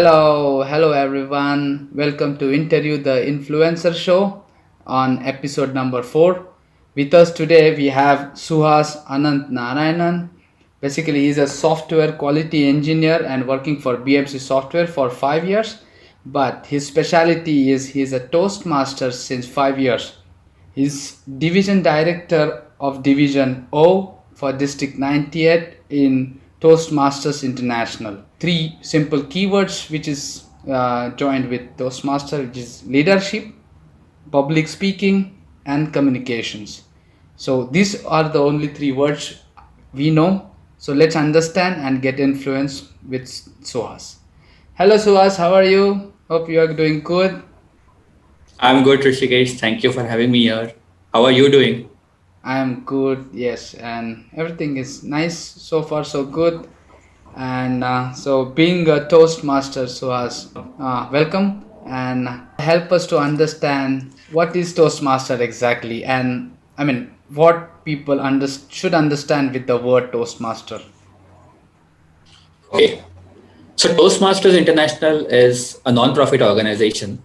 Hello everyone. Welcome to Interview the Influencer Show on episode number 4. With us today we have Suhas Ananthanarayanan. Basically, he's a software quality engineer and working for BMC Software for 5 years. But his specialty is he's a Toastmaster since 5 years. He's division director of Division O for District 98 in Toastmasters International. Three simple keywords which is joined with Toastmaster, which is leadership, public speaking, and communications. So these are the only three words we know. So let's understand and get influence with Suhas. Hello Suhas, how are you? Hope you are doing good. I'm good, Rishikesh. Thank you for having me here. How are you doing? I am good, yes, and everything is nice so far, so good. And so, being a Toastmaster, so as welcome and help us to understand what is Toastmaster exactly, and I mean what people should understand with the word Toastmaster. Okay. So Toastmasters International is a non-profit organization.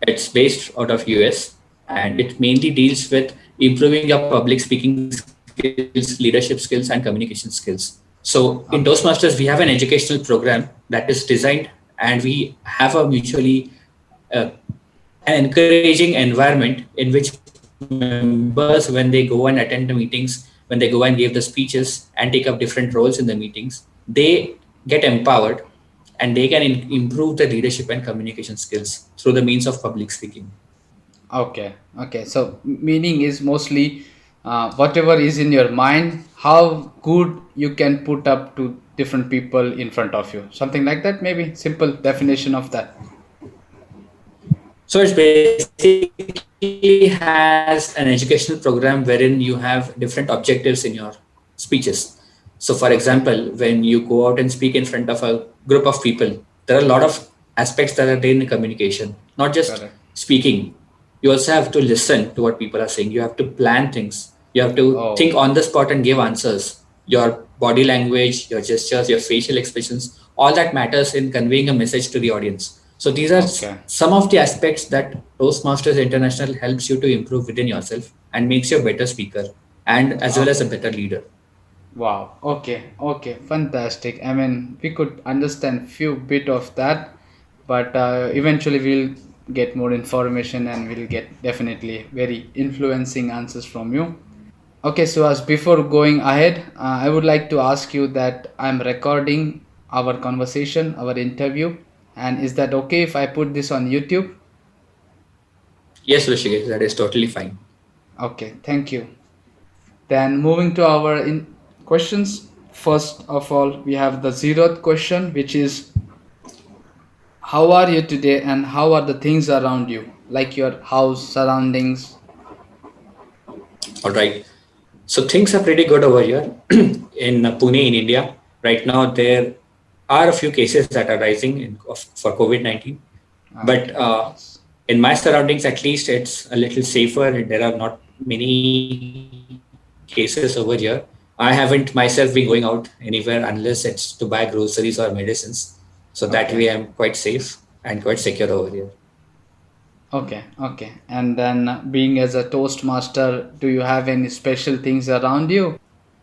It's based out of US and it mainly deals with improving your public speaking skills, leadership skills, and communication skills. So in Okay, Toastmasters, we have an educational program that is designed and we have a mutually uh, an encouraging environment in which members, when they go and attend the meetings, when they go and give the speeches and take up different roles in the meetings, they get empowered and they can improve their leadership and communication skills through the means of public speaking. okay. So, meaning is mostly whatever is in your mind, how good you can put up to different people in front of you. Something like that, maybe simple definition of that. So it basically has an educational program wherein you have different objectives in your speeches. So for example, when you go out and speak in front of a group of people, there are a lot of aspects that are there in communication, not just Correct. speaking. You also have to listen to what people are saying. You have to plan things. You have to Oh, think on the spot and give answers. Your body language, your gestures, your facial expressions, all that matters in conveying a message to the audience. So these are okay. some of the aspects that Toastmasters International helps you to improve within yourself and makes you a better speaker and as well as a Okay. better leader. Wow. Okay. Fantastic. I mean, we could understand few bit of that, but eventually we'll get more information and we'll get definitely very influencing answers from you. Okay, so as before going ahead, I would like to ask you that I'm recording our conversation, our interview, and is that okay if I put this on YouTube? Yes, Rishikesh, that is totally fine. Okay, thank you. Then moving to our questions. First of all, we have the zeroth question, which is how are you today and how are the things around you, like your house surroundings? All right. So things are pretty good over here in Pune, in India. Right now, there are a few cases that are rising for COVID-19. But Okay, yes. in my surroundings, at least, it's a little safer. There are not many cases over here. I haven't myself been going out anywhere unless it's to buy groceries or medicines. So that Okay, way, I'm quite safe and quite secure over here. okay. And then being as a Toastmaster, do you have any special things around you?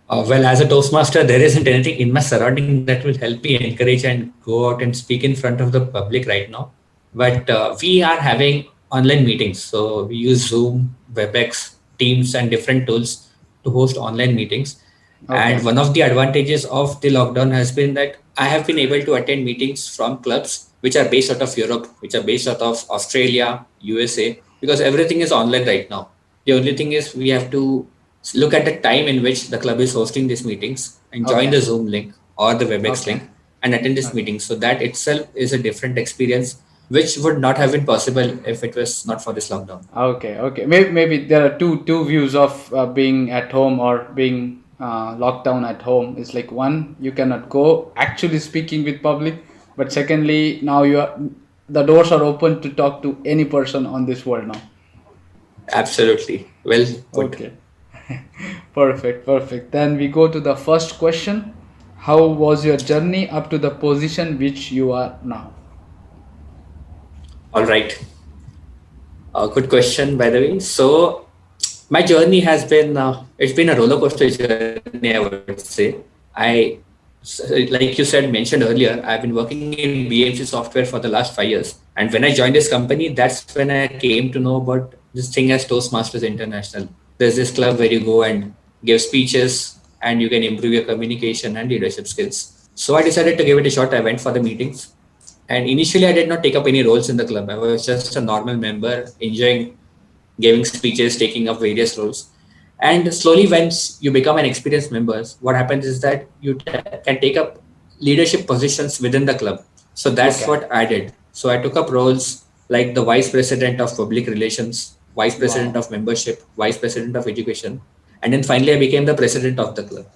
Well, as a Toastmaster, there isn't anything in my surrounding that will help me encourage and go out and speak in front of the public right now. But we are having online meetings. So we use Zoom, WebEx, Teams, and different tools to host online meetings. And Okay, one of the advantages of the lockdown has been that I have been able to attend meetings from clubs which are based out of Europe, which are based out of Australia, USA, because everything is online right now. The only thing is we have to look at the time in which the club is hosting these meetings and join okay, the Zoom link or the WebEx okay, link and attend this okay. meeting. So that itself is a different experience, which would not have been possible if it was not for this lockdown. Okay. Maybe there are two views of being at home or being locked down at home. It's like one, you cannot go actually speaking with public, but secondly, now the doors are open to talk to any person on this world now. Absolutely. Well put. Okay, perfect. Then we go to the first question. How was your journey up to the position which you are now? All right. Good question, by the way. So, my journey has been it's been a roller coaster journey, I would say. Like you said, mentioned earlier, I've been working in BMC software for the last 5 years, and when I joined this company, that's when I came to know about this thing as Toastmasters International. There's this club where you go and give speeches, and you can improve your communication and leadership skills. So I decided to give it a shot. I went for the meetings, and initially I did not take up any roles in the club. I was just a normal member, enjoying giving speeches, taking up various roles. And slowly, once you become an experienced member, what happens is that you can take up leadership positions within the club. So that's what Okay. I did. So I took up roles like the vice president of public relations, vice president Wow. of membership, vice president of education, and then finally I became the president of the club.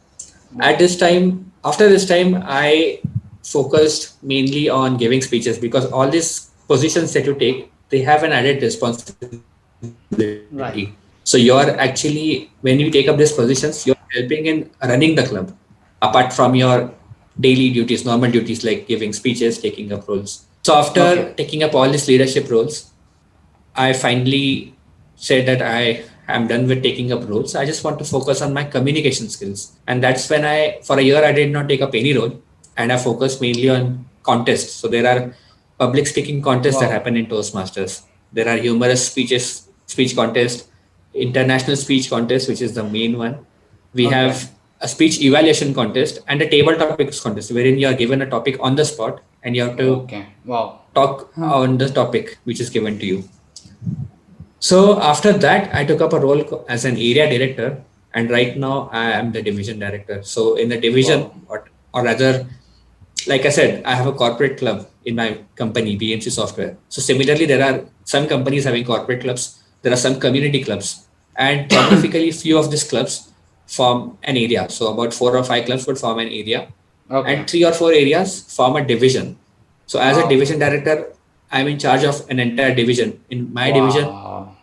At Wow. this time, after this time, I focused mainly on giving speeches because all these positions that you take, they have an added responsibility. So you're Right. actually, when you take up these positions, you're helping in running the club, apart from your daily duties, normal duties like giving speeches, taking up roles. So after taking Okay. up all these leadership roles, I finally said that I am done with taking up roles. I just want to focus on my communication skills. And that's when for a year, I did not take up any role and I focused mainly on contests. So there are public speaking contests that Wow. happen in Toastmasters. There are humorous speech contest, international speech contest, which is the main one. We Okay. have a speech evaluation contest and a table topics contest wherein you are given a topic on the spot and you have to Okay. Wow. talk Huh. on the topic which is given to you. So after that, I took up a role as an area director, and right now I am the division director. So in the division, Wow. or rather, like I said, I have a corporate club in my company, BMC Software. So similarly, there are some companies having corporate clubs. There are some community clubs, and geographically, few of these clubs form an area. So about 4 or 5 clubs would form an area, Okay. and 3 or 4 areas form a division. So as a Okay. division director, I'm in charge of an entire division. In my division, Wow.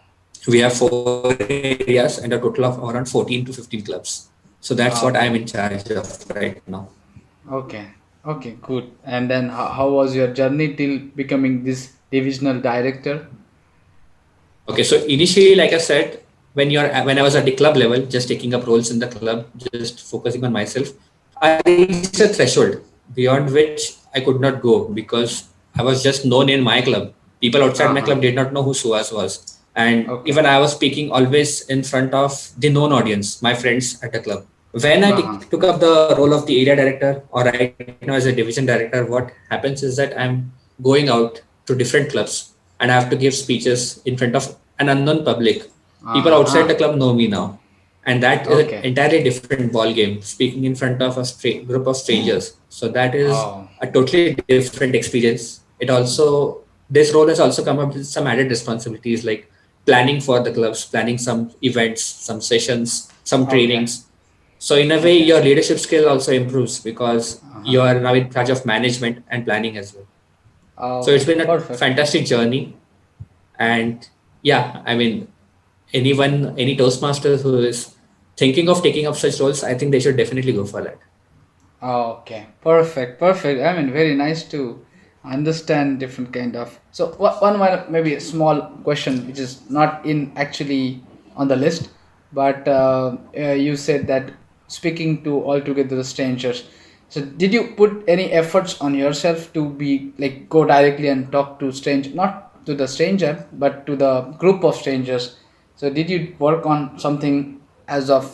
we have 4 areas and a total of around 14 to 15 clubs. So that's what I'm in Okay. charge of right now. Okay. Okay. Good. And then how was your journey till becoming this divisional director? Okay, so initially, like I said, when I was at the club level, just taking up roles in the club, just focusing on myself, I reached a threshold beyond which I could not go because I was just known in my club. People outside my club Uh-huh. did not know who Suhas was, and even Okay. I was speaking always in front of the known audience, my friends at the club. When I Uh-huh. took up the role of the area director, or right now as a division director, what happens is that I'm going out to different clubs and I have to give speeches in front of an unknown public. People outside the Uh-huh. club know me now, and that is an Okay. entirely different ball game. Speaking in front of a group of strangers, so that is Oh. a totally different experience. It also this role has also come up with some added responsibilities like planning for the clubs, planning some events, some sessions, some Okay. trainings. So in a way, Okay. your leadership skill also improves because you Uh-huh. are now in charge of management and planning as well. So it's Okay. been a Perfect. fantastic journey. And yeah, I mean, any Toastmasters who is thinking of taking up such roles, I think they should definitely go for that. Okay, perfect, perfect. I mean, very nice to understand different kind of. So one more maybe a small question, which is not in actually on the list, but you said that speaking to altogether the strangers. So did you put any efforts on yourself to be like go directly and talk to stranger, not to the stranger, but to the group of strangers? So did you work on something as of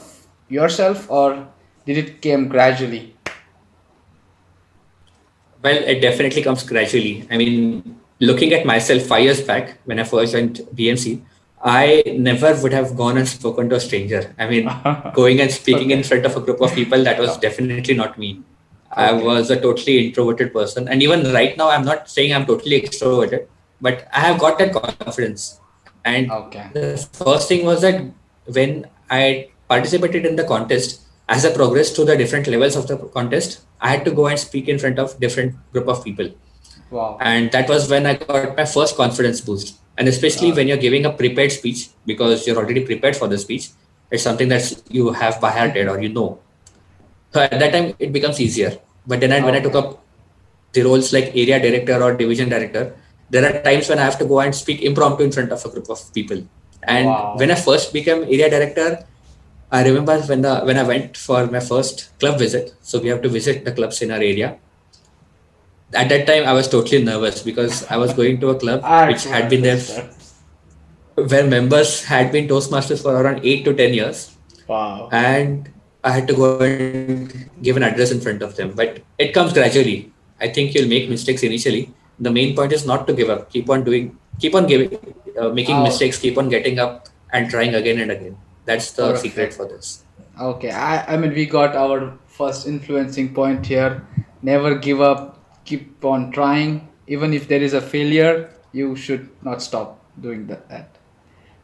yourself, or did it came gradually? Well, it definitely comes gradually. I mean, looking at myself 5 years back when I first joined BMC, I never would have gone and spoken to a stranger. I mean, going and speaking in Okay. front of a group of people, that was Oh, definitely not me. I okay. was a totally introverted person. And even right now, I'm not saying I'm totally extroverted, but I have got that confidence. And the Okay. first thing was that when I participated in the contest, as I progressed to the different levels of the contest, I had to go and speak in front of different group of people. Wow. And that was when I got my first confidence boost. And especially when you're giving a prepared speech, because you're already prepared for the speech, it's something that you have by hearted or you know. So at that time, it becomes easier. But then when I took Okay. up the roles like area director or division director, there are times when I have to go and speak impromptu in front of a group of people. And when I Wow. first became area director, I remember when I went for my first club visit. So we have to visit the clubs in our area. At that time, I was totally nervous because I was going to a club I which could had been there, understand. where members had been Toastmasters for around 8 to 10 years, Wow. and I had to go and give an address in front of them. But it comes gradually. I think you'll make mistakes initially. The main point is not to give up. Keep on doing, keep on giving, making mistakes. Oh, Keep on getting up and trying again and again. That's the secret for perfect. this. Okay, I mean, we got our first influencing point here. Never give up, keep on trying. Even if there is a failure, you should not stop doing that.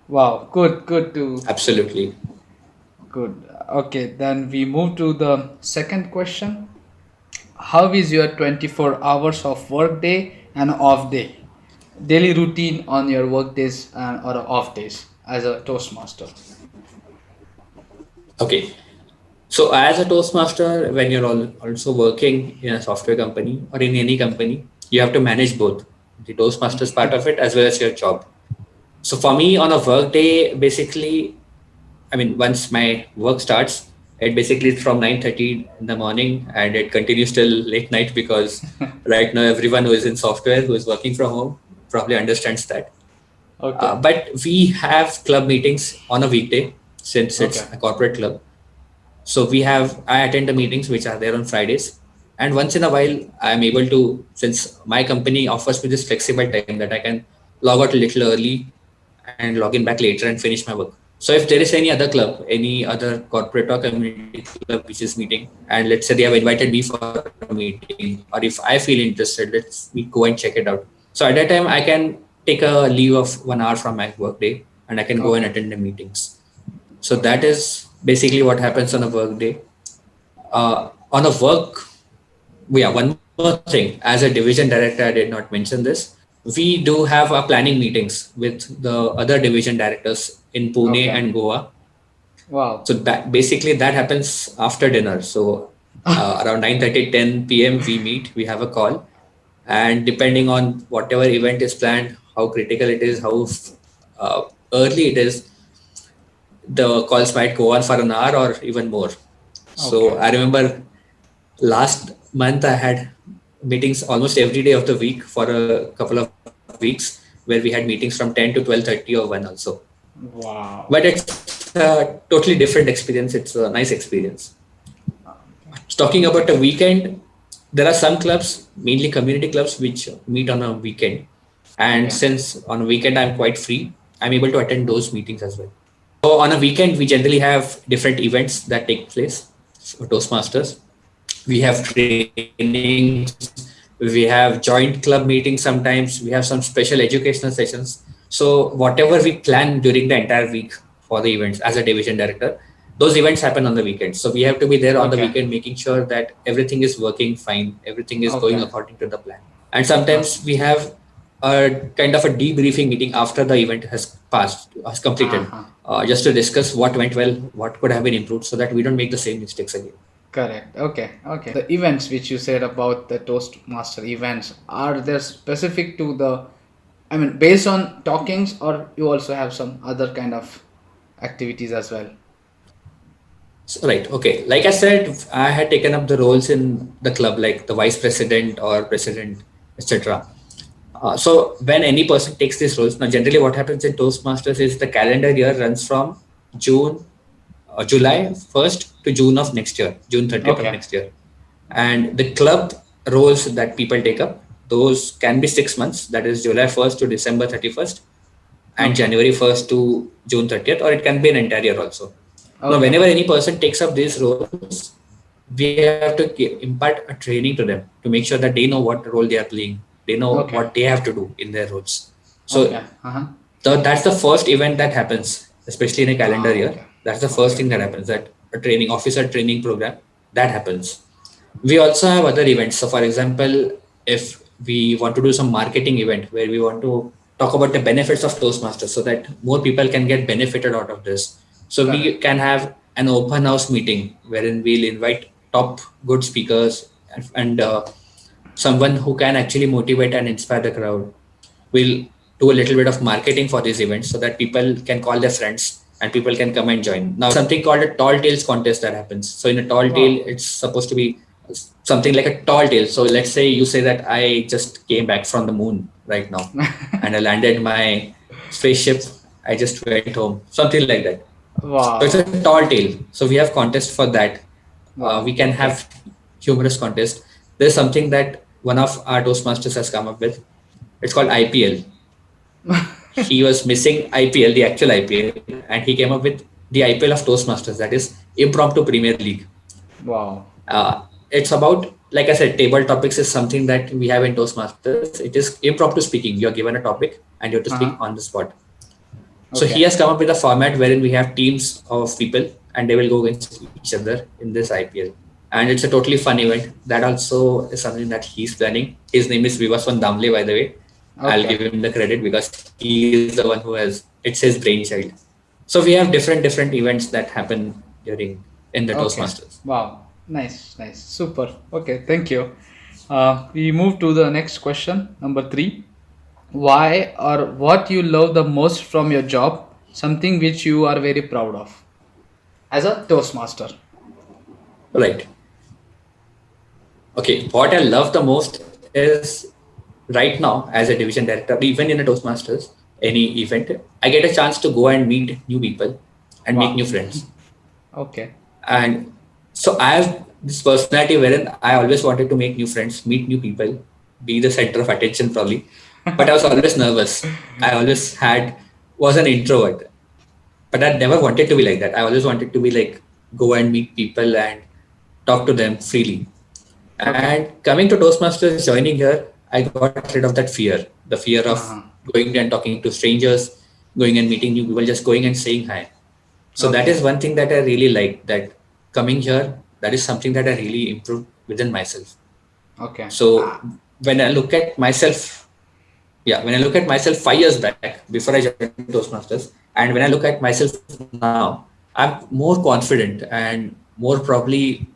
Wow, good to Absolutely. good. Okay, then we move to the second question. How is your 24 hours of work day and off day? Daily routine on your work days and or off days as a Toastmaster. Okay. So as a Toastmaster, when you're also working in a software company or in any company, you have to manage both the Toastmasters part of it as well as your job. So for me, on a work day, basically, I mean, once my work starts, it basically is from 9:30 in the morning and it continues till late night because right now everyone who is in software who is working from home probably understands that. Okay. But we have club meetings on a weekday since Okay. it's a corporate club. So I attend the meetings which are there on Fridays. And once in a while, I'm able to, since my company offers me this flexible time that I can log out a little early and log in back later and finish my work. So if there is any other club, any other corporate or community club which is meeting, and let's say they have invited me for a meeting, or if I feel interested, let's me go and check it out. So at that time, I can take a leave of 1 hour from my work day and I can go and attend the Okay. meetings. So that Okay. is basically what happens on a work day. On a work, yeah, one more thing. As a division director, I did not mention this. We do have our planning meetings with the other division directors in Pune Okay. and Goa. Wow. So that basically that happens after dinner. So around 9:30, 10 p.m. we meet, we have a call. And depending on whatever event is planned, how critical it is, how uh, early it is, the calls might go on for an hour or even more. So Okay. I remember last month I had meetings almost every day of the week for a couple of weeks where we had meetings from 10 to 12:30 or 1 also. Wow. But it's a totally different experience. It's a nice experience. Talking about a weekend, there are some clubs, mainly community clubs, which meet on a weekend. And Okay. since on a weekend I'm quite free, I'm able to attend those meetings as well. So on a weekend, we generally have different events that take place for Toastmasters. We have trainings, we have joint club meetings sometimes, we have some special educational sessions. So whatever we plan during the entire week for the events as a division director, those events happen on the weekend. So we have to be there on the weekend Okay. making sure that everything is working fine, everything is going Okay. according to the plan. And sometimes we have a kind of a debriefing meeting after the event has completed, Uh-huh. just to discuss what went well, what could have been improved, so that we don't make the same mistakes again. Correct. Okay. Okay. The events which you said about the Toastmaster events, are they specific to the, I mean, based on talkings, or you also have some other kind of activities as well? So, right. Okay. Like I said, I had taken up the roles in the club, like the vice president or president, etc. So when any person takes these roles, now generally what happens in Toastmasters is the calendar year runs from June, July 1st to June of next year, June 30th of Okay. next year. And the club roles that people take up, those can be 6 months, that is July 1st to December 31st, and Okay. January 1st to June 30th, or it can be an entire year also. Now, Okay. whenever any person takes up these roles, we have to impart a training to them to make sure that they know what role they are playing. They know what Okay. they have to do in their roles. So Okay. Uh-huh. that's the first event that happens, especially in a calendar Ah, year. okay. That's the first Okay. thing that happens. That a training officer training program that happens. We also have other events. So, for example, if we want to do some marketing event where we want to talk about the benefits of Toastmasters so that more people can get benefited out of this. So, we Correct. can have an open house meeting wherein we'll invite top good speakers and someone who can actually motivate and inspire the crowd. we'll do a little bit of marketing for these events so that people can call their friends and people can come and join. Now, something called a tall tales contest that happens. So in a tall tale, Wow. it's supposed to be something like a tall tale. So let's say you say that I just came back from the moon right now and I landed my spaceship. I just went home, something like that. So it's a Wow. tall tale. So we have contest for that. We Wow. can Okay. have humorous contest. There's something that one of our Toastmasters has come up with. It's called IPL. He was missing IPL, the actual IPL, and he came up with the IPL of Toastmasters, that is impromptu Premier League. Wow. It's about, like I said, table topics is something that we have in Toastmasters. It is impromptu speaking. You're given a topic and you have to speak Uh-huh. on the spot. So he Okay. has come up with a format wherein we have teams of people and they will go against each other in this IPL. And it's a totally fun event. That also is something that he's planning. His name is Vivaswan Damle, by the way. I'll Okay. give him the credit because he is the one who has, it's his brainchild. So we have different events that happen during in the Okay. Toastmasters. Wow. Nice. Nice. Super. Okay. Thank you. We move to the next question, number three. Why or what you love the most from your job? Something which you are very proud of as a Toastmaster. Right. Okay. What I love the most is right now as a division director, even in a Toastmasters, any event, I get a chance to go and meet new people and make new Wow. friends. Okay. And so I have this personality wherein I always wanted to make new friends, meet new people, be the center of attention probably. But I was always nervous. I always was an introvert. But I never wanted to be like that. I always wanted to be like go and meet people and talk to them freely. Okay. And coming to Toastmasters, joining here, I got rid of that fear the fear of Uh-huh. going and talking to strangers, going and meeting new people, just going and saying hi. So that is Okay. one thing that I really like, that coming here, that is something that I really improved within myself. Okay. So when I look at myself, yeah, when I look at myself 5 years back before I joined Toastmasters, and when I look at myself now, I'm more confident and more probably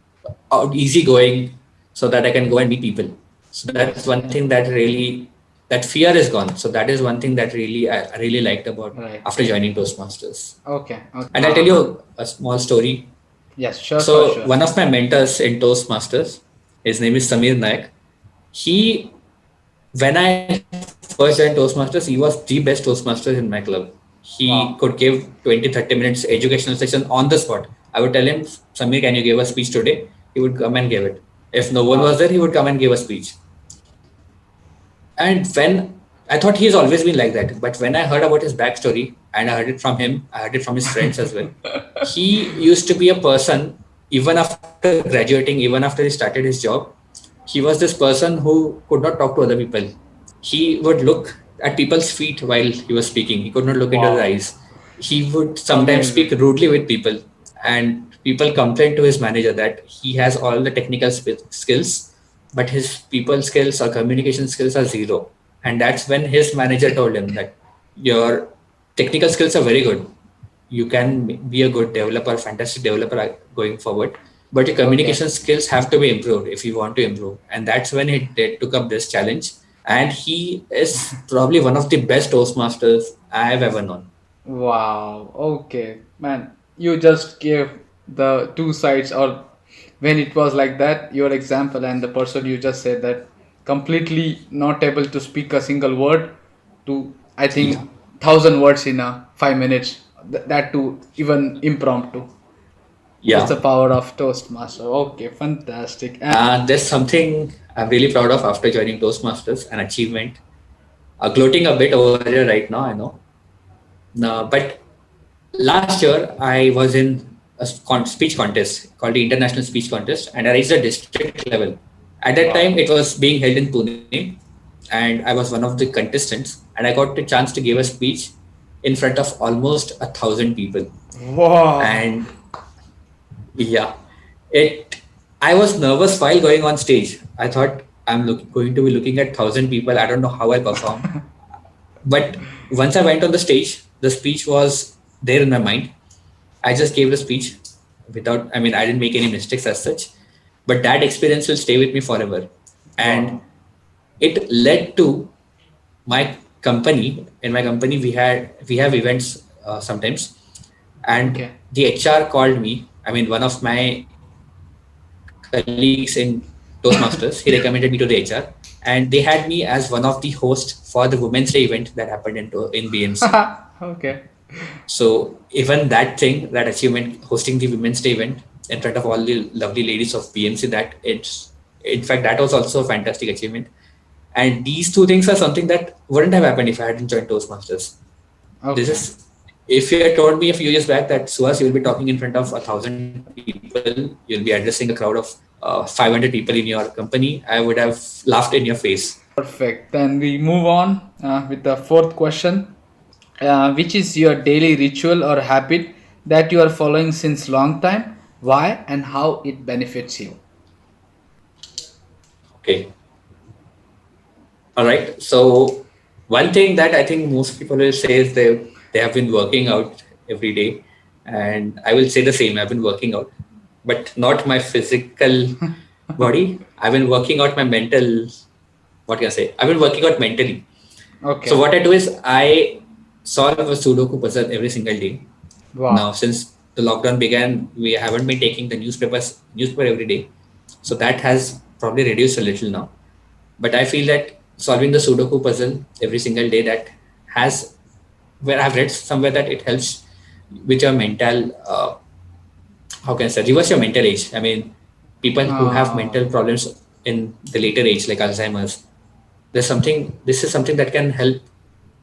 easygoing so that I can go and meet people. So that's one Yes. thing that really, that fear is gone. So that is one thing that I really liked about Right. after joining Toastmasters. Okay. Okay. And I'll tell you a small story. Yes. Sure. For So sure. one of my mentors in Toastmasters, his name is Samir Nayak. He, when I first joined Toastmasters, he was the best Toastmaster in my club. He could Wow. give 20, 30 minutes educational session on the spot. I would tell him, Samir, can you give a speech today? He would come and give it. If no one was Wow. there, he would come and give a speech. And when I thought he's always been like that, but when I heard about his backstory and I heard it from him, I heard it from his friends as well. He used to be a person, even after graduating, even after he started his job, he was this person who could not talk to other people. He would look at people's feet while he was speaking. He could not look into their Wow. eyes. He would sometimes speak Amazing. rudely with people, and people complained to his manager that he has all the technical skills, but his people skills or communication skills are zero. And that's when his manager told him that your technical skills are very good. You can be a good developer, fantastic developer going forward, but your Okay. communication skills have to be improved if you want to improve. And that's when took up this challenge. And he is probably one of the best Toastmasters I have ever known. Wow. Okay. Man, you just gave the two sides, or when it was like that, your example, and the person you just said that completely not able to speak a single word to, I Yeah. think, 1,000 words in a 5 minutes. That too, even impromptu. That's Yeah. the power of Toastmaster. Okay, fantastic. And There's something I'm really proud of after joining Toastmasters, an achievement. Gloating a bit over here right now, I know. No, but last year I was in a speech contest called the International Speech Contest, and I reached the district level. At that time, it wow. was being held in Pune, and I was one of the contestants, and I got the chance to give a speech in front of almost 1,000 people. Wow. And yeah, it. I was nervous while going on stage. I thought going to be looking at 1,000 people. I don't know how I'll perform. But once I went on the stage, the speech was there in my mind. I just gave the speech without, I mean, I didn't make any mistakes as such, but that experience will stay with me forever. And Wow. it led to my company, in my company, we have events sometimes, and Okay. the HR called me. I mean, one of my colleagues in Toastmasters, he recommended me to the HR, and they had me as one of the hosts for the Women's Day event that happened in BMC. Okay. So even that thing, that achievement, hosting the Women's Day event in front of all the lovely ladies of BMC, that it's in fact that was also a fantastic achievement. And these two things are something that wouldn't have happened if I hadn't joined Toastmasters. This Okay. is, if you had told me a few years back that Suhas, you'll be talking in front of 1,000 people, you'll be addressing a crowd of 500 people in your company, I would have laughed in your face. Perfect. Then we move on with the fourth question. Which is your daily ritual or habit that you are following since long time? Why and how it benefits you? Okay. All right. So one thing that I think most people will say is they have been working out every day, and I will say the same. I've been working out, but not my physical body. I've been working out my mental. What can I say? I've been working out mentally. So Okay. what I do is I solve a Sudoku puzzle every single day. Now, Wow. since the lockdown began, we haven't been taking the newspaper every day, so that has probably reduced a little now. But I feel that solving the Sudoku puzzle every single day, that has, where I've read somewhere that it helps with your mental, how can I say, reverse your mental age. I mean, people who have Uh, mental problems in the later age, like Alzheimer's, this is something that can help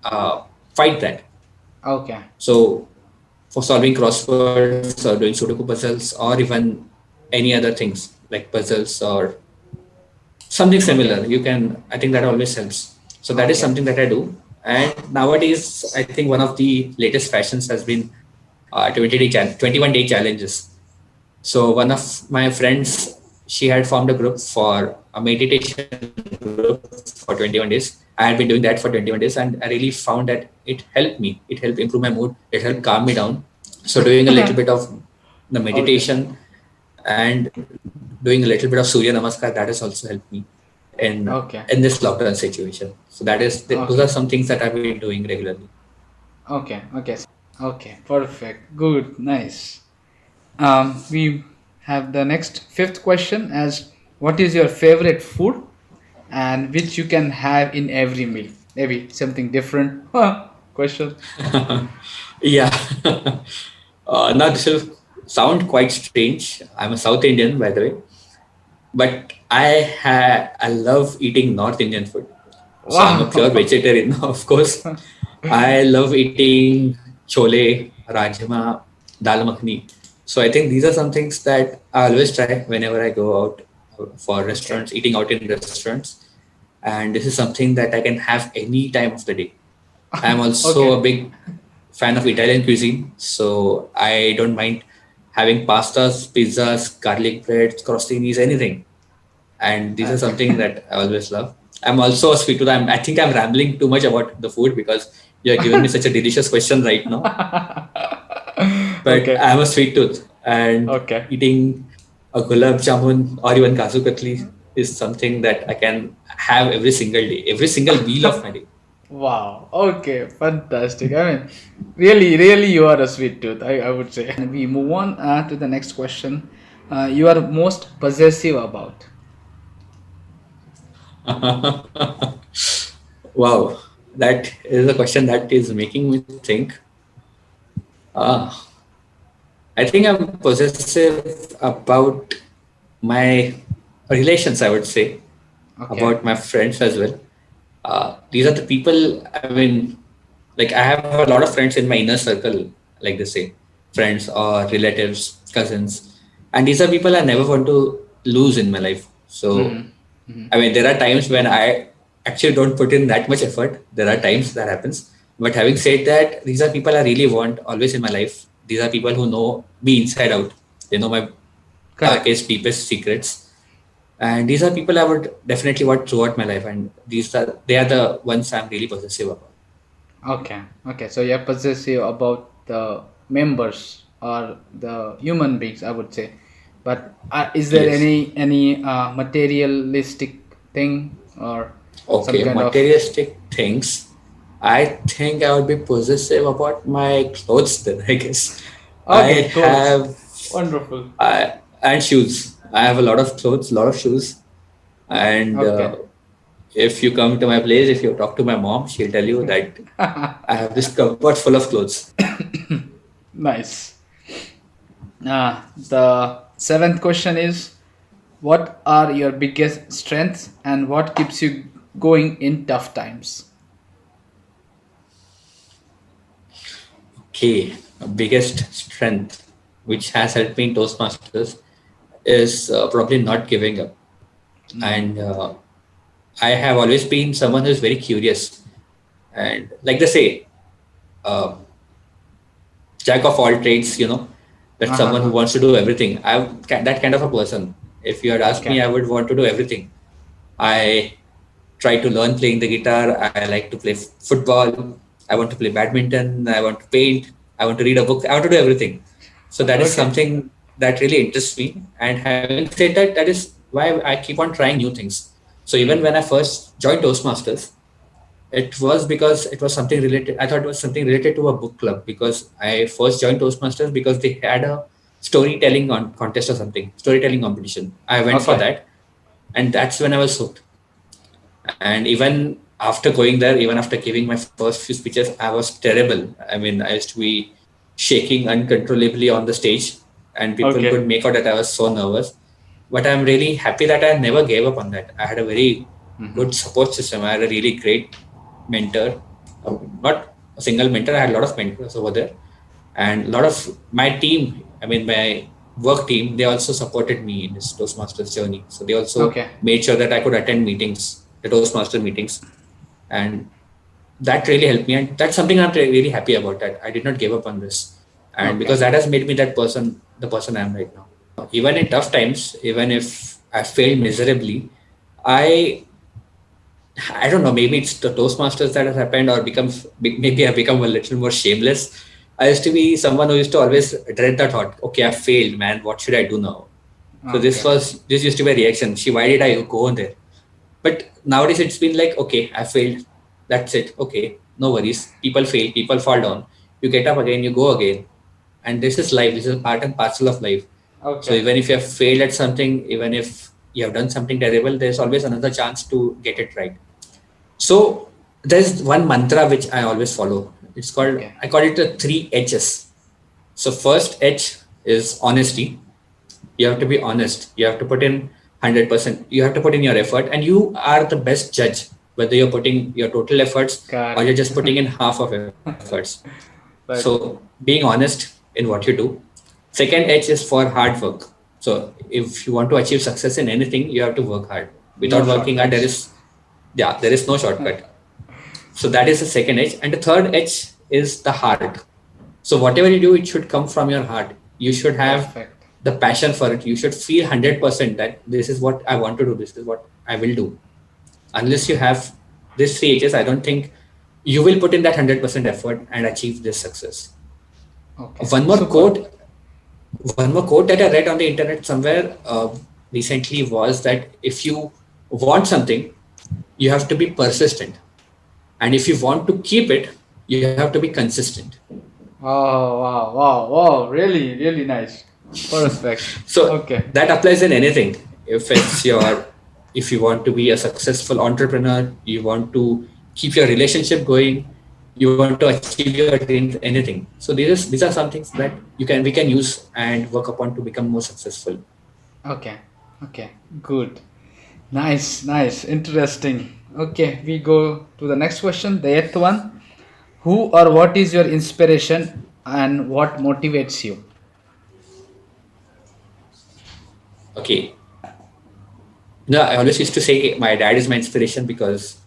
uh, fight that. okay. So for solving crosswords or doing Sudoku puzzles or even any other things like puzzles or something Okay. similar, you can, I think that always helps. So that is Okay. something that I do. And nowadays I think one of the latest fashions has been 21 day challenges. So one of my friends, she had formed a group for a meditation group for 21 days. I had been doing that for 21 days, and I really found that it helped me. It helped improve my mood. It helped calm me down. So doing a little bit of the Okay. meditation and doing a little bit of Surya Namaskar, that has also helped me Okay. in this lockdown situation. So that is those are Okay. some things that I've been doing regularly. Okay. Okay. Okay. Perfect. Good. Nice. We have the next fifth question as what is your favorite food and which you can have in every meal? Maybe something different. Question. Yeah. Now this will sound quite strange. I'm a South Indian, by the way, but I love eating North Indian food. So I'm a pure Wow. vegetarian, of course. I love eating chole, rajma, dal makhani. So I think these are some things that I always try whenever I go out for Okay. restaurants, eating out in restaurants. And this is something that I can have any time of the day. I'm also a Okay. big fan of Italian cuisine, so I don't mind having pastas, pizzas, garlic bread, crostinis, anything. And these are something Okay. that I always love. I'm also a sweet tooth. I think I'm rambling too much about the food because you're giving me such a delicious question right now. But Okay. I'm a sweet tooth, and Okay. eating a gulab jamun or even kaju katli is something that I can have every single day, every single meal of my day. Wow. Okay. Fantastic. I mean, really, really, you are a sweet tooth, I would say. And we move on to the next question. You are most possessive about. Wow, that is a question that is making me think. Ah, I think I'm possessive about my relations, I would say, Okay. about my friends as well. These are the people, I mean, like I have a lot of friends in my inner circle, like they say, friends or relatives, cousins. And these are people I never want to lose in my life. So, Mm-hmm. Mm-hmm. I mean, there are times when I actually don't put in that much effort. There are times that happens. But having said that, these are people I really want always in my life. These are people who know me inside out. They know my Correct. darkest, deepest secrets. And these are people I would definitely want throughout my life. And they are the ones I'm really possessive about. Okay. Okay. So you're possessive about the members or the human beings, I would say. But is there Yes. any materialistic thing or some Okay. kind of Materialistic things. I think I would be possessive about my clothes then, I guess. I Okay, clothes. have Wonderful. and shoes. I have a lot of clothes, a lot of shoes. And Okay. if you come to my place, if you talk to my mom, she'll tell you that I have this cupboard full of clothes. Nice. The seventh question is, what are your biggest strengths and what keeps you going in tough times? Okay, biggest strength which has helped me in Toastmasters is probably not giving up. And I have always been someone who is very curious. And like they say, uh, jack of all trades, that's someone who Uh-huh. wants to do everything. I'm that kind of a person. If you had asked me, Okay. I would want to do everything. I try to learn playing the guitar. I like to play football. I want to play badminton. I want to paint. I want to read a book. I want to do everything. So that is Okay. something that really interests me. And having said that, that is why I keep on trying new things. So even when I first joined Toastmasters, it was because it was something related. I thought it was something related to a book club because I first joined Toastmasters because they had a storytelling on contest or something, storytelling competition. I went for Okay. that, and that's when I was hooked. And even after going there, even after giving my first few speeches, I was terrible. I mean, I used to be shaking uncontrollably on the stage, and people Okay. could make out that I was so nervous. But I'm really happy that I never gave up on that. I had a very good support system. I had a really great mentor. Not a single mentor, I had a lot of mentors over there. And a lot of my team, I mean, my work team, they also supported me in this Toastmasters journey. So they also Okay. made sure that I could attend meetings, the Toastmaster meetings. And that really helped me. And that's something I'm really happy about, that I did not give up on this. And Okay. because that has made me that person, the person I am right now. Even in tough times, even if I failed miserably, I I don't know, maybe it's the Toastmasters that has happened, or maybe I've become a little more shameless. I used to be someone who used to always dread the thought, okay, I failed, man, what should I do now? So Okay. this used to be a reaction. See, why did I go on there? But nowadays it's been like, okay, I failed. That's it. Okay, no worries. People fail, people fall down. You get up again, you go again. And this is life. This is part and parcel of life. So Okay. even if you have failed at something, even if you have done something terrible, there's always another chance to get it right. So there's one mantra which I always follow. Okay. I call it the three H's. So first H is honesty. You have to be honest. You have to put in 100%. You have to put in your effort, and you are the best judge whether you're putting your total efforts or you're Correct. just putting in half of efforts. So Right. being honest in what you do. Second H is for hard work. So if you want to achieve success in anything, you have to work hard. No Without working hard, shortcuts. there is no shortcut. So that is the second H. And the third H is the heart. So whatever you do, it should come from your heart. You should have Perfect. the passion for it. You should feel 100% that this is what I want to do. This is what I will do. Unless you have these three H's, I don't think you will put in that 100% effort and achieve this success. Okay. One more Super. quote, one more quote that I read on the internet somewhere recently was that if you want something, you have to be persistent, and if you want to keep it, you have to be consistent. Oh, wow, wow, wow. Really, really nice. Perfect. So Okay. that applies in anything. If you want to be a successful entrepreneur, you want to keep your relationship going, you want to achieve your dreams, anything. So these are some things that we can use and work upon to become more successful. Okay. Okay. Good. Nice, nice. Interesting. Okay, we go to the next question, the eighth one. Who or what is your inspiration and what motivates you? Okay. No, I always used to say my dad is my inspiration because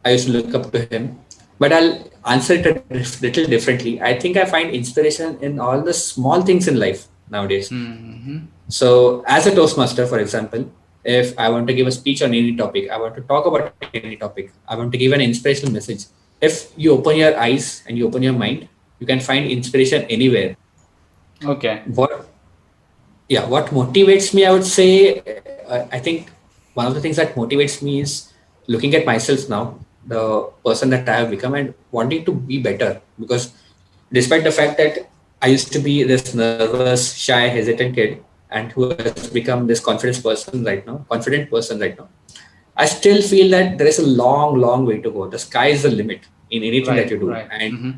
I used to look up to him. But I'll answer it a little differently. I think I find inspiration in all the small things in life nowadays. Mm-hmm. So, as a Toastmaster, for example, if I want to give a speech on any topic, I want to talk about any topic, I want to give an inspirational message. If you open your eyes and you open your mind, you can find inspiration anywhere. Okay. What, yeah, what motivates me, I would say, I think one of the things that motivates me is looking at myself now. the person that I have become and wanting to be better. Because despite the fact that I used to be this nervous, shy, hesitant kid, and who has become this confident person right now, I still feel that there is a long, long way to go. The sky is the limit in anything that you Right, do. right. And Mm-hmm.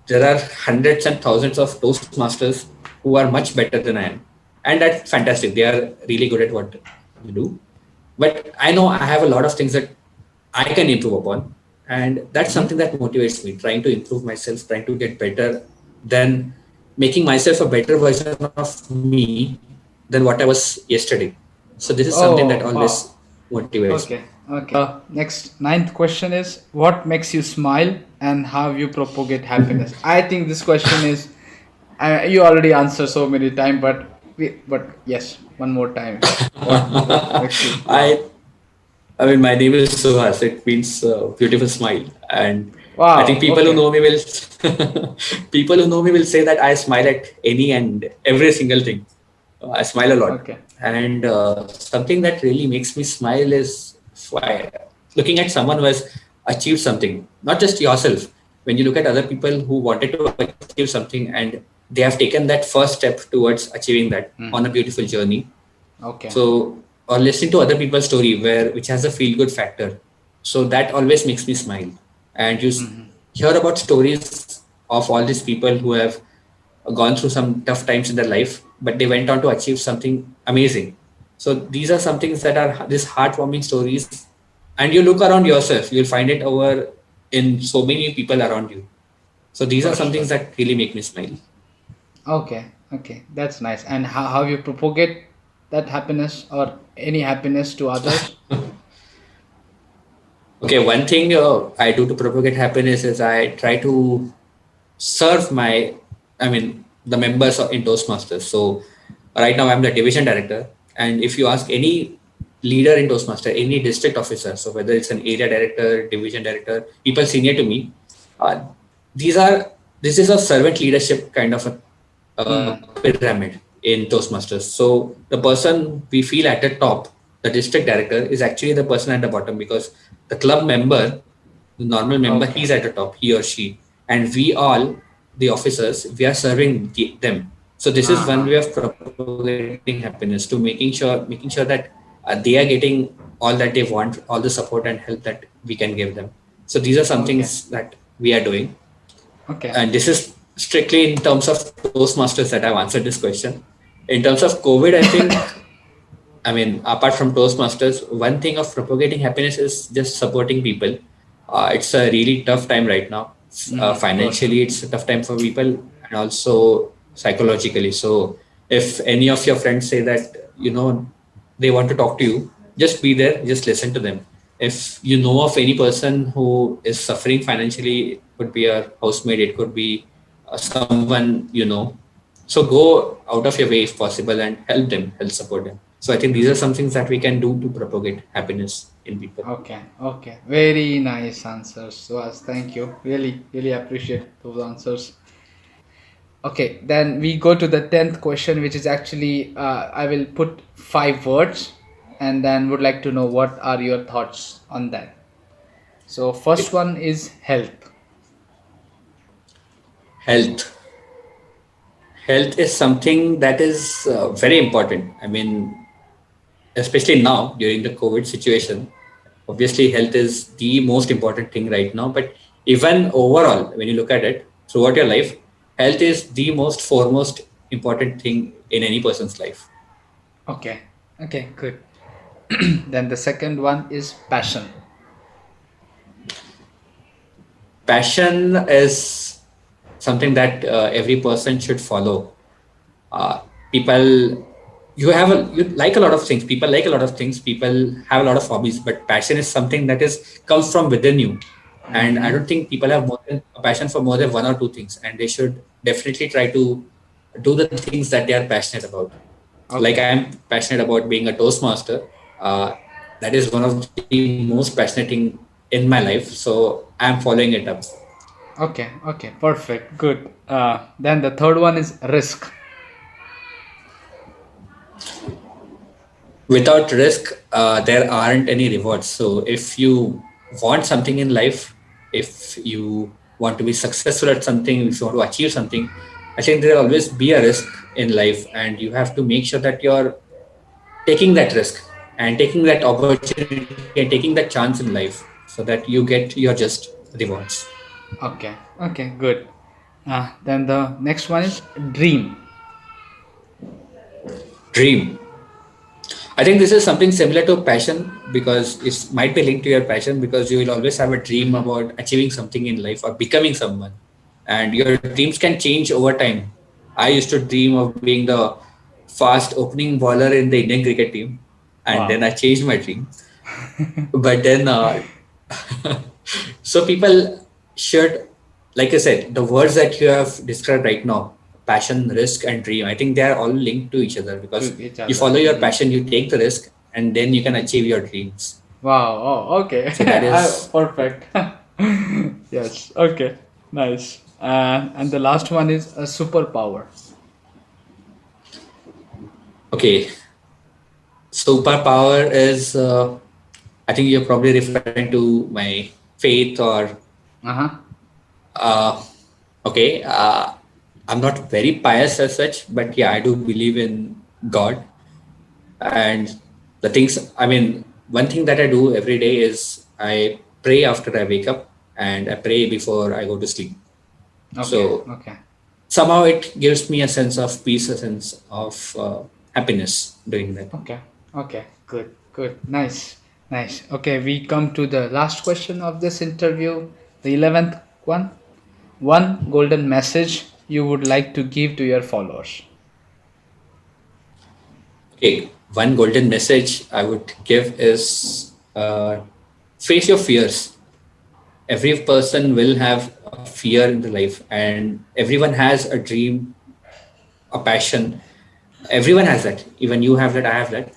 there are hundreds and thousands of Toastmasters who are much better than I am. And that's fantastic. They are really good at what they do. But I know I have a lot of things that I can improve upon. And that's Mm-hmm. something that motivates me, trying to improve myself, trying to get better, than making myself a better version of me than what I was yesterday. So this is something that Oh, always wow. motivates me. Okay, okay. Next, ninth question is what makes you smile and how you propagate happiness? I think this question is you already answered so many times, but yes, one more time. What makes you laugh? I I mean, my name is Suhas. It means beautiful smile, and I think Wow. people who know Okay. me will people who know me will say that I smile at any and every single thing. I smile a lot, Okay. and something that really makes me smile is looking at someone who has achieved something. Not just yourself. When you look at other people who wanted to achieve something and they have taken that first step towards achieving that on a Mm-hmm. beautiful journey, Okay. so or listening to other people's story where which has a feel good factor, so that always makes me smile. And Mm-hmm. hear about stories of all these people who have gone through some tough times in their life, but they went on to achieve something amazing. So these are some things that are these heartwarming stories, and you look around yourself, you'll find it over in so many people around you. So these are For some sure. things that really make me smile. Okay. Okay. That's nice. And how you propagate that happiness or any happiness to others? Okay, one thing I do to propagate happiness is I try to serve the members in Toastmasters. So right now I'm the division director, and if you ask any leader in Toastmaster, any district officer, so whether it's an area director, division director, people senior to me, uh, these are this is a servant leadership kind of a Hmm. pyramid in Toastmasters. So the person we feel at the top, the district director, is actually the person at the bottom, because the club member, the normal member, Okay. he's at the top, he or she, and we all, the officers, we are serving them. So this is one Uh-huh. way of propagating happiness, to making sure that they are getting all that they want, all the support and help that we can give them. So these are some things Okay. that we are doing, Okay. and this is strictly in terms of Toastmasters that I've answered this question. In terms of COVID, I think, I mean, apart from Toastmasters, one thing of propagating happiness is just supporting people. It's a really tough time right now. Mm-hmm. For sure. Financially, it's a tough time for people, and also psychologically. So, if any of your friends say that, they want to talk to you, just be there, just listen to them. If you know of any person who is suffering financially, it could be a housemate, it could be someone you know. So go out of your way if possible and help support them. So I think these are some things that we can do to propagate happiness in people. Okay, okay. Very nice answers, Suhas. Thank you. Really, really appreciate those answers. Okay, then we go to the 10th question, which is actually, I will put 5 words and then would like to know what are your thoughts on that. So, first Okay. one is health. Health. Health is something that is very important. I mean, especially now during the COVID situation, obviously health is the most important thing right now. But even overall, when you look at it throughout your life, health is the most foremost important thing in any person's life. Okay, okay, good. Then the second one is passion. Passion is something that every person should follow. People, you like a lot of things. People like a lot of things. People have a lot of hobbies, but passion is something that is comes from within you. And I Mm-hmm. don't think people have more than a passion for more than one or two things, and they should definitely try to do the things that they are passionate about. Like Okay, I am passionate about being a Toastmaster. Uh, that is one of the most passionate thing in my life. So I'm following it up. okay, okay, perfect, good. Then the third one is risk. Without risk, there aren't any rewards. So if you want something in life, if you want to be successful at something, if you want to achieve something, I think there will always be a risk in life, and you have to make sure that you're taking that risk and taking that opportunity and taking that chance in life so that you get your just rewards. Okay, okay, good. Then the next one is dream. Dream. I think this is something similar to passion because it might be linked to your passion because you will always have a dream Mm-hmm. about achieving something in life or becoming someone. And your dreams can change over time. I used to dream of being the fast opening bowler in the Indian cricket team, and then Wow. I changed my dream. But then, so people should, like I said, the words that you have described right now, passion, risk, and dream, I think they are all linked to each other because To each you other. follow your Mm-hmm. passion, you take the risk, and then you can achieve your dreams. Wow. Oh, okay. So that is Perfect. Yes. Okay. Nice. And the last one is a superpower. okay. Superpower is, I think you're probably referring to my faith or, Uh huh. uh, okay. I'm not very pious as such, but yeah, I do believe in God. And the things, I mean, one thing that I do every day is I pray after I wake up and I pray before I go to sleep. Okay. So Okay. somehow it gives me a sense of peace, a sense of happiness doing that. Okay. Okay. Good. Good. Nice. Nice. Okay. We come to the last question of this interview, the 11th one. One golden message you would like to give to your followers. Okay, one golden message I would give is face your fears. Every person will have a fear in the life, and everyone has a dream, a passion. Everyone has that. Even you have that, I have that.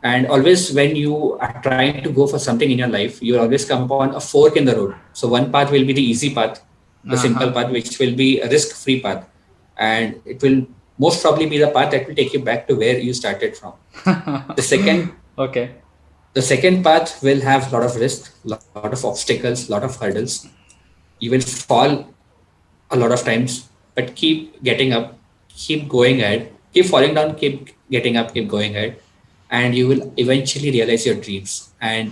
And always, when you are trying to go for something in your life, you will always come upon a fork in the road. So, one path will be the easy path, the Uh simple huh. path, which will be a risk free path. And it will most probably be the path that will take you back to where you started from. The second Okay. the second path will have a lot of risk, a lot of obstacles, a lot of hurdles. You will fall a lot of times, but keep getting up, keep going ahead, keep falling down, keep getting up, keep going ahead, and you will eventually realize your dreams. And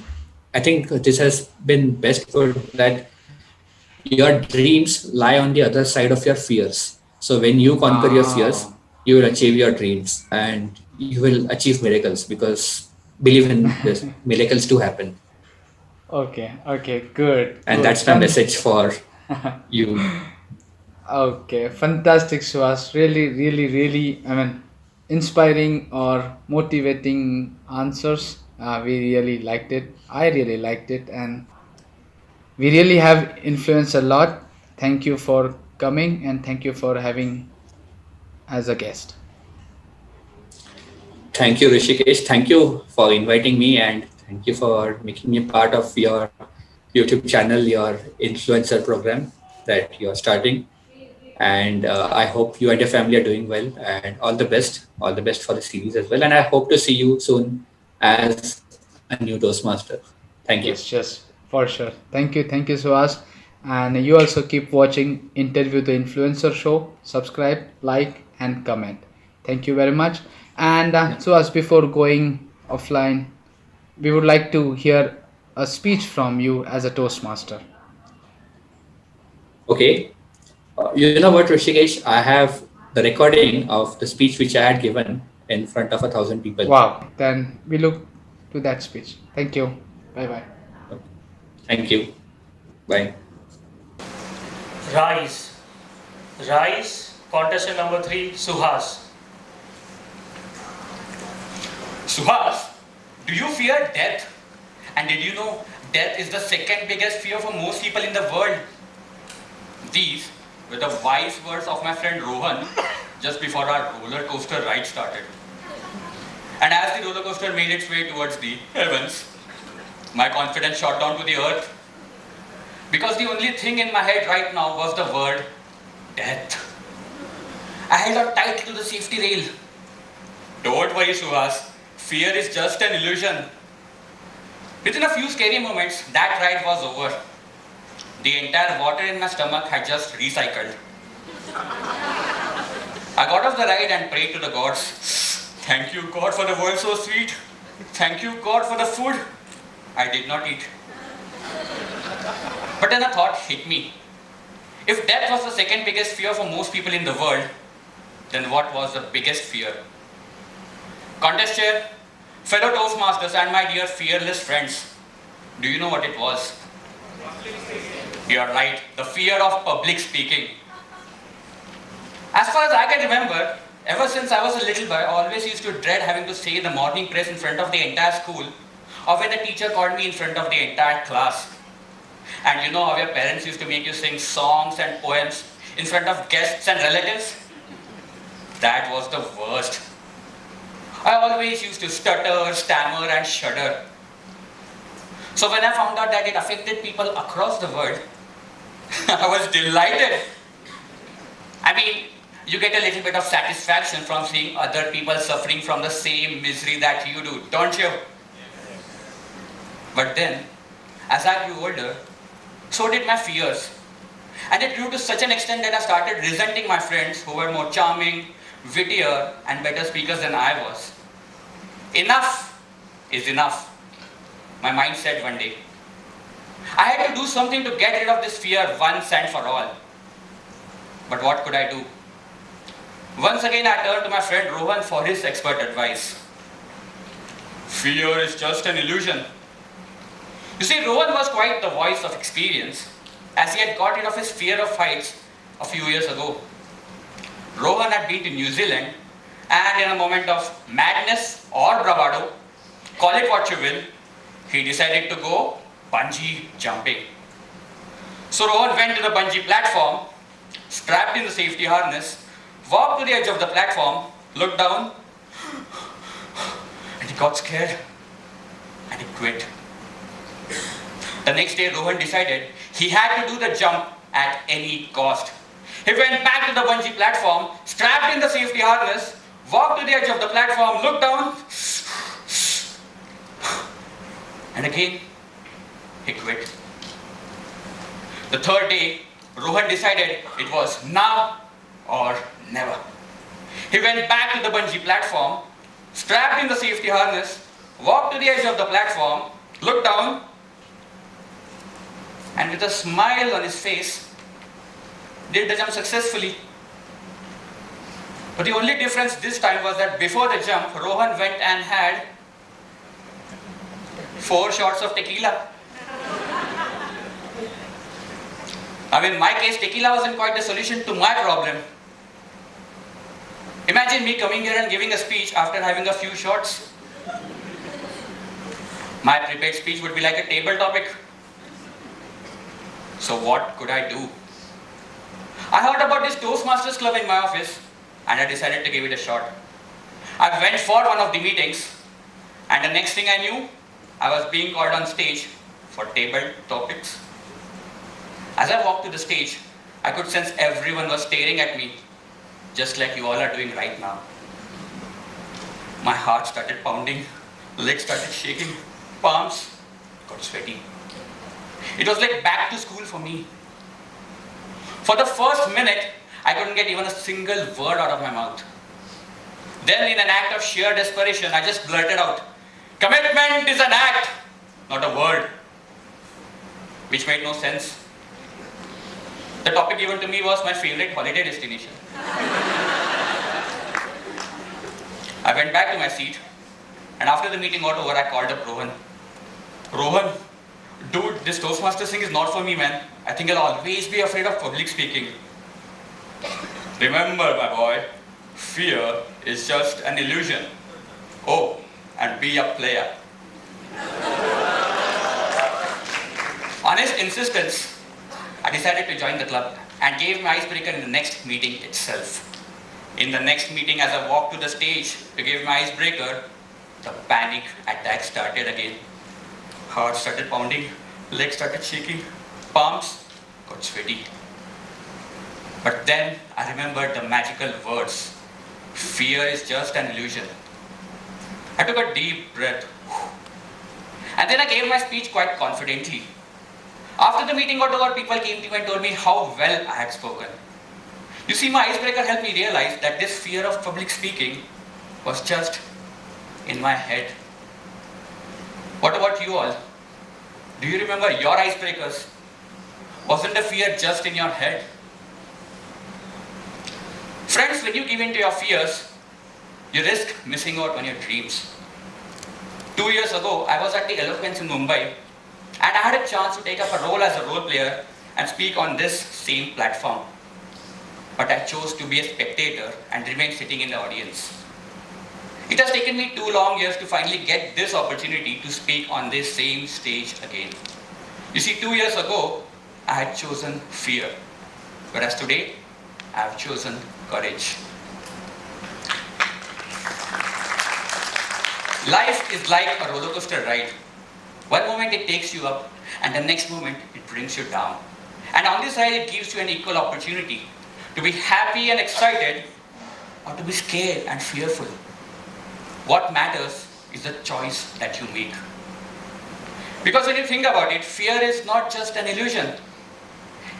I think this has been best put that your dreams lie on the other side of your fears. So when you conquer your fears, Ah. you will achieve your dreams and you will achieve miracles because believe in this, miracles do happen. Okay. Okay. Good. And Good. that's my message for you. Okay. Fantastic, Suhas. Really, really, really. I mean, inspiring or motivating answers. We really liked it. I really liked it, and we really have influenced a lot. Thank you for coming, and thank you for having as a guest. Thank you, Rishikesh. Thank you for inviting me and thank you for making me part of your YouTube channel, your influencer program that you're starting. And I hope you and your family are doing well and all the best for the series as well. And I hope to see you soon as a new Toastmaster. Thank you. Yes, yes, for sure. Thank you, Suhas. And you also keep watching Interview the Influencer Show. Subscribe, like, and comment. Thank you very much. And Yeah. Suhas, before going offline, we would like to hear a speech from you as a Toastmaster. Okay. You know what, Rishikesh? I have the recording of the speech which I had given in front of 1,000 people. Wow. Then we look to that speech. Thank you. Bye bye. Thank you. Bye. Rise. Rise. Contestant number 3, Suhas. Suhas, do you fear death? And did you know death is the second biggest fear for most people in the world? These were the wise words of my friend Rohan just before our roller coaster ride started. And as the roller coaster made its way towards the heavens, my confidence shot down to the earth because the only thing in my head right now was the word death. I held on tight to the safety rail. Don't worry, Suhas. Fear is just an illusion. Within a few scary moments, that ride was over. The entire water in my stomach had just recycled. I got off the ride and prayed to the gods. Thank you, God, for the world so sweet. Thank you, God, for the food I did not eat. But then a thought hit me. If death was the second biggest fear for most people in the world, then what was the biggest fear? Contest chair, fellow Toastmasters, and my dear fearless friends, do you know what it was? You are right, the fear of public speaking. As far as I can remember, ever since I was a little boy, I always used to dread having to say the morning prayers in front of the entire school, or when the teacher called me in front of the entire class. And you know how your parents used to make you sing songs and poems in front of guests and relatives? That was the worst. I always used to stutter, stammer, and shudder. So when I found out that it affected people across the world, I was delighted. I mean, you get a little bit of satisfaction from seeing other people suffering from the same misery that you do, don't you? But then, as I grew older, so did my fears. And it grew to such an extent that I started resenting my friends who were more charming, wittier, and better speakers than I was. Enough is enough, my mind said one day. I had to do something to get rid of this fear once and for all. But what could I do? Once again, I turned to my friend Rohan for his expert advice. Fear is just an illusion. You see, Rohan was quite the voice of experience, as he had got rid of his fear of heights a few years ago. Rohan had been to New Zealand, and in a moment of madness or bravado, call it what you will, he decided to go bungee jumping. So Rohan went to the bungee platform, strapped in the safety harness, walked to the edge of the platform, looked down, and he got scared, and he quit. The next day, Rohan decided he had to do the jump at any cost. He went back to the bungee platform, strapped in the safety harness, walked to the edge of the platform, looked down, and again, he quit. The third day, Rohan decided it was now or never. He went back to the bungee platform, strapped in the safety harness, walked to the edge of the platform, looked down, and with a smile on his face, did the jump successfully. But the only difference this time was that before the jump, Rohan went and had 4 shots of tequila. Now in my case, tequila wasn't quite the solution to my problem. Imagine me coming here and giving a speech after having a few shots. My prepared speech would be like a table topic. So what could I do? I heard about this Toastmasters club in my office and I decided to give it a shot. I went for one of the meetings and the next thing I knew, I was being called on stage for table topics. As I walked to the stage, I could sense everyone was staring at me, just like you all are doing right now. My heart started pounding, legs started shaking, palms got sweaty. It was like back to school for me. For the first minute, I couldn't get even a single word out of my mouth. Then in an act of sheer desperation, I just blurted out, "Commitment is an act, not a word," which made no sense. The topic given to me was my favorite holiday destination. I went back to my seat, and after the meeting got over, I called up Rohan. "Rohan, dude, this Toastmasters thing is not for me, man. I think I'll always be afraid of public speaking." "Remember, my boy, fear is just an illusion. Oh, and be a player." On his insistence, I decided to join the club and gave my icebreaker in the next meeting itself. In the next meeting, as I walked to the stage to give my icebreaker, the panic attack started again. Heart started pounding, legs started shaking, palms got sweaty. But then I remembered the magical words, "Fear is just an illusion." I took a deep breath And then I gave my speech quite confidently. After the meeting got over, people came to me and told me how well I had spoken. You see, my icebreaker helped me realize that this fear of public speaking was just in my head. What about you all? Do you remember your icebreakers? Wasn't the fear just in your head? Friends, when you give in to your fears, you risk missing out on your dreams. 2 years ago, I was at the Eloquence in Mumbai, and I had a chance to take up a role as a role player and speak on this same platform. But I chose to be a spectator and remain sitting in the audience. It has taken me 2 long years to finally get this opportunity to speak on this same stage again. You see, 2 years ago, I had chosen fear, whereas today, I have chosen courage. Life is like a roller coaster ride. One moment it takes you up, and the next moment it brings you down. And on this ride, it gives you an equal opportunity to be happy and excited, or to be scared and fearful. What matters is the choice that you make. Because when you think about it, fear is not just an illusion.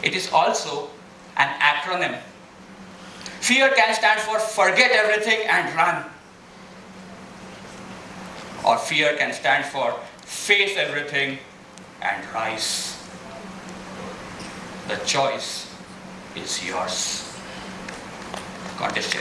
It is also an acronym. Fear can stand for forget everything and run. Or fear can stand for face everything and rise. The choice is yours. God bless you.